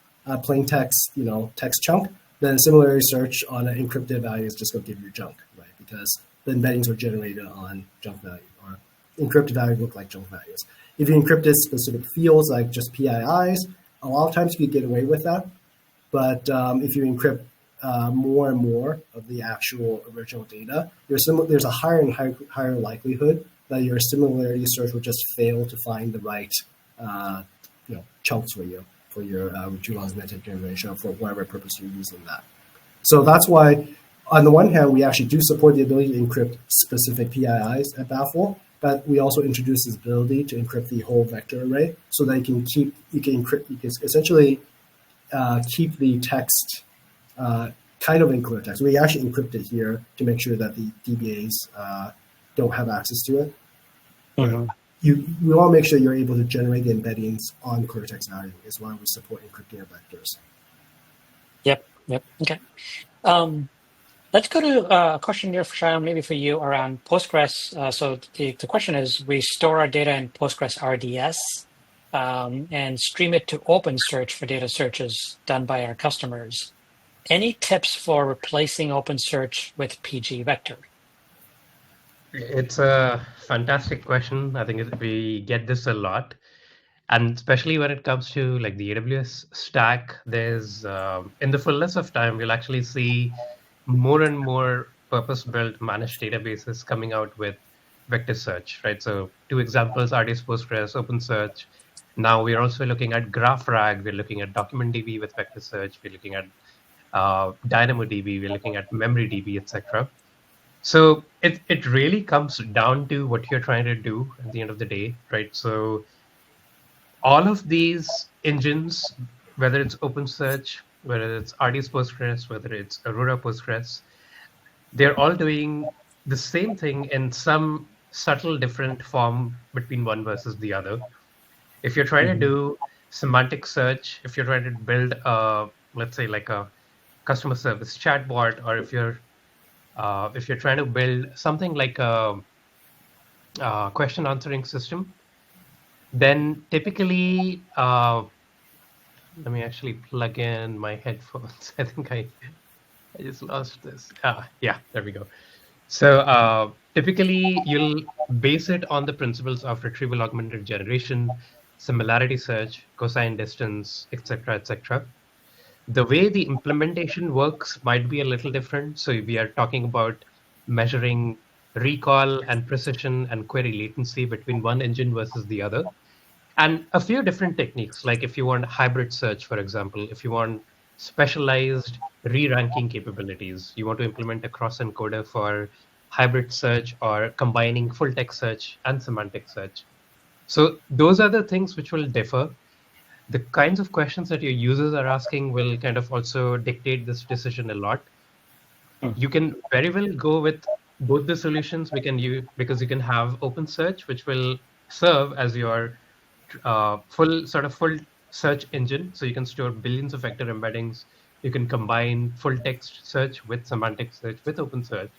plain text, text chunk, then similarity search on an encrypted value is just going to give you junk, right? Because the embeddings were generated on junk value, or encrypted values look like junk values. If you encrypted specific fields like just PIIs, a lot of times you could get away with that. But if you encrypt more and more of the actual original data, there's a higher and higher likelihood that your similarity search will just fail to find the right chunks for you, for your retrieval augmented generation, for whatever purpose you're using that. So that's why, on the one hand, we actually do support the ability to encrypt specific PIIs at Baffle, but we also introduce this ability to encrypt the whole vector array so that you can essentially keep the text kind of in clear text. We actually encrypt it here to make sure that the DBAs don't have access to it. Mhm. We want to make sure you're able to generate the embeddings on clear text value is why we support encrypting our vectors. Yep. Okay. Let's go to a question here, Shayan, maybe for you around Postgres. So the question is, we store our data in Postgres RDS and stream it to OpenSearch for data searches done by our customers. Any tips for replacing OpenSearch with PG Vector? It's a fantastic question. I think we get this a lot. And especially when it comes to like the AWS stack, there's in the fullness of time, you'll actually see more and more purpose-built managed databases coming out with vector search, right? So 2 examples, RDS Postgres, OpenSearch. Now we're also looking at GraphRag, we're looking at DocumentDB with vector search, we're looking at DynamoDB, we're looking at MemoryDB, etc. So it really comes down to what you're trying to do at the end of the day, right? So all of these engines, whether it's OpenSearch, whether it's RDS Postgres, whether it's Aurora Postgres, they're all doing the same thing in some subtle different form between one versus the other. If you're trying to do semantic search, if you're trying to build let's say like a customer service chatbot, or if you're trying to build something like a question answering system, then typically, let me actually plug in my headphones. I think I just lost this. Yeah, there we go. So typically, you'll base it on the principles of retrieval augmented generation, similarity search, cosine distance, etc., etc. The way the implementation works might be a little different. So we are talking about measuring recall and precision and query latency between one engine versus the other. And a few different techniques, like if you want hybrid search, for example, if you want specialized re-ranking capabilities, you want to implement a cross-encoder for hybrid search or combining full text search and semantic search. So those are the things which will differ. The kinds of questions that your users are asking will kind of also dictate this decision a lot. You can very well go with both the solutions because you can have OpenSearch, which will serve as your full search engine. So you can store billions of vector embeddings. You can combine full text search with semantic search with OpenSearch,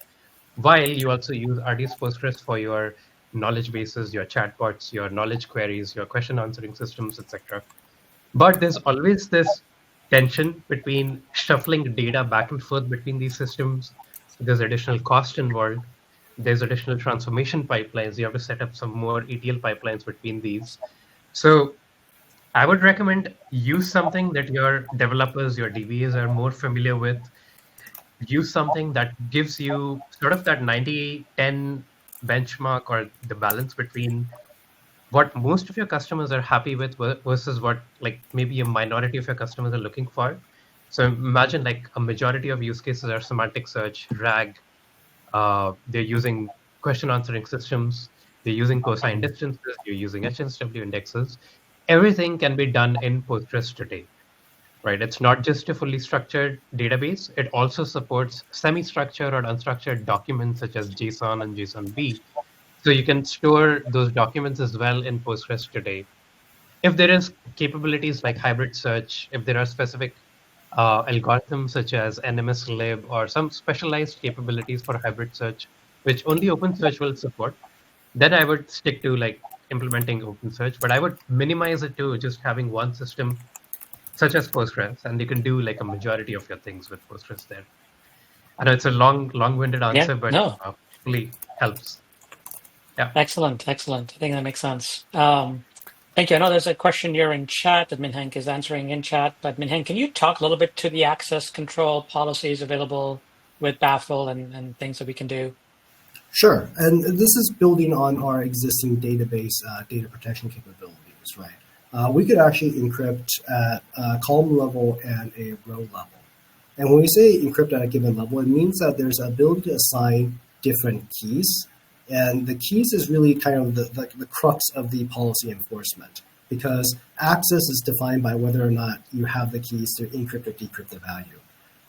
while you also use RDS Postgres for your knowledge bases, your chatbots, your knowledge queries, your question answering systems, etc. But there's always this tension between shuffling data back and forth between these systems. There's additional cost involved. There's additional transformation pipelines. You have to set up some more ETL pipelines between these. So I would recommend use something that your developers, your DBAs are more familiar with. Use something that gives you sort of that 90-10 benchmark, or the balance between what most of your customers are happy with versus what like maybe a minority of your customers are looking for. So imagine like a majority of use cases are semantic search, RAG. They're using question answering systems. They're using cosine distances. You're using HSW indexes. Everything can be done in Postgres today, right? It's not just a fully structured database. It also supports semi-structured or unstructured documents such as JSON and JSONB. So you can store those documents as well in Postgres today. If there is capabilities like hybrid search, if there are specific algorithms such as NMSLib or some specialized capabilities for hybrid search, which only OpenSearch will support, then I would stick to like implementing OpenSearch. But I would minimize it to just having one system such as Postgres, and you can do like a majority of your things with Postgres there. I know it's a long-winded answer, but hopefully helps. Yeah. Excellent. I think that makes sense. Thank you. I know there's a question here in chat that Minhenk is answering in chat, but Minhenk, can you talk a little bit to the access control policies available with Baffle and things that we can do? Sure. And this is building on our existing database data protection capabilities, right? We could actually encrypt at a column level and a row level. And when we say encrypt at a given level, it means that there's an ability to assign different keys. And the keys is really kind of the crux of the policy enforcement, because access is defined by whether or not you have the keys to encrypt or decrypt the value.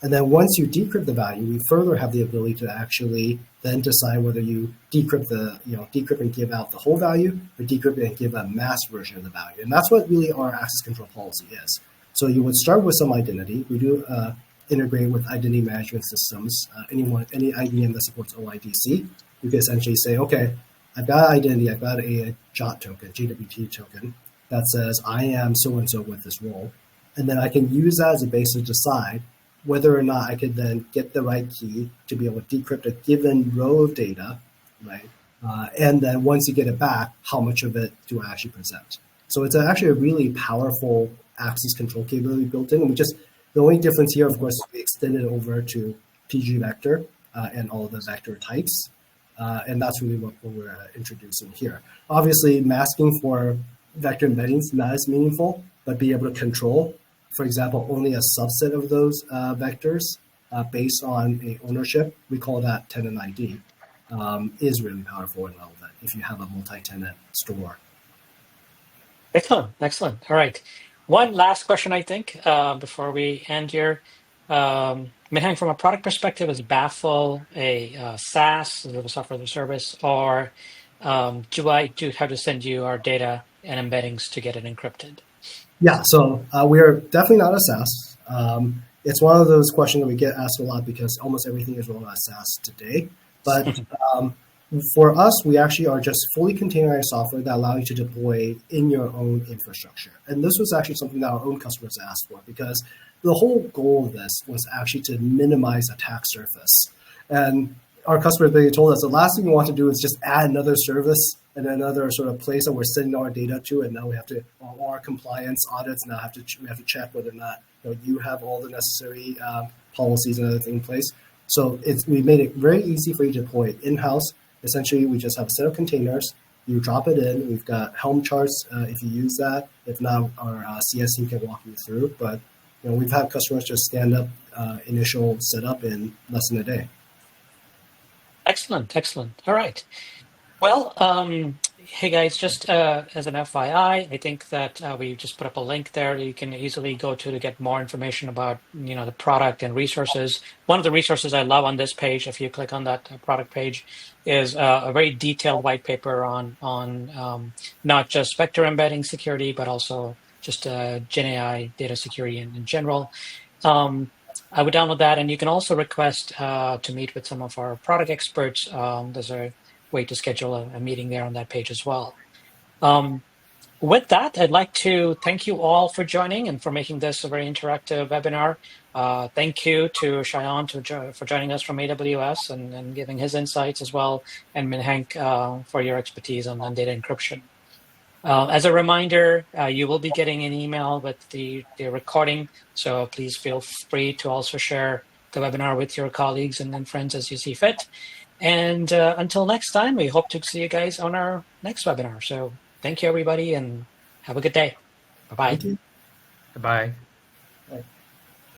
And then once you decrypt the value, we further have the ability to actually then decide whether you decrypt and give out the whole value, or decrypt and give a masked version of the value. And that's what really our access control policy is. So you would start with some identity. We do integrate with identity management systems. Any IDM that supports OIDC, you can essentially say, okay, I've got identity, I've got a JWT token, JWT token that says I am so-and-so with this role. And then I can use that as a basis to decide whether or not I could then get the right key to be able to decrypt a given row of data, right? And then once you get it back, how much of it do I actually present? So it's actually a really powerful access control capability built in. And the only difference here, of course, is we extended it over to PG vector and all the vector types. And that's really what we're introducing here. Obviously, masking for vector embeddings is not as meaningful, but be able to control, for example, only a subset of those vectors based on a ownership, we call that tenant ID, is really powerful and relevant if you have a multi-tenant store. Excellent, excellent. All right. One last question, I think, before we end here. Minheng, from a product perspective, is Baffle a SaaS, a software as a service, or do I have to send you our data and embeddings to get it encrypted? Yeah, so we are definitely not a SaaS. It's one of those questions that we get asked a lot because almost everything is rolled out as SaaS today. But for us, we actually are just fully containerized software that allow you to deploy in your own infrastructure. And this was actually something that our own customers asked for because the whole goal of this was actually to minimize attack surface. And our customers basically told us the last thing we want to do is just add another service and another sort of place that we're sending our data to, and now we have to all our compliance audits now we have to check whether or not you have all the necessary policies and other things in place. So we made it very easy for you to deploy it in-house. Essentially, we just have a set of containers. You drop it in. We've got Helm charts if you use that. If not, our CS team can walk you through. But we've had customers just stand up initial setup in less than a day. Excellent, excellent. All right. Well, hey guys, just as an FYI, I think that we just put up a link there you can easily go to get more information about the product and resources. One of the resources I love on this page, if you click on that product page, is a very detailed white paper on not just vector embedding security, but also just GenAI data security in general. I would download that, and you can also request to meet with some of our product experts. There's a way to schedule a meeting there on that page as well. With that, I'd like to thank you all for joining and for making this a very interactive webinar. Thank you to Shayan for joining us from AWS and giving his insights as well, and Minheng for your expertise on data encryption. As a reminder, you will be getting an email with the recording, so please feel free to also share the webinar with your colleagues and friends as you see fit. And until next time, we hope to see you guys on our next webinar. So thank you, everybody, and have a good day. Bye-bye. Thank you. Bye.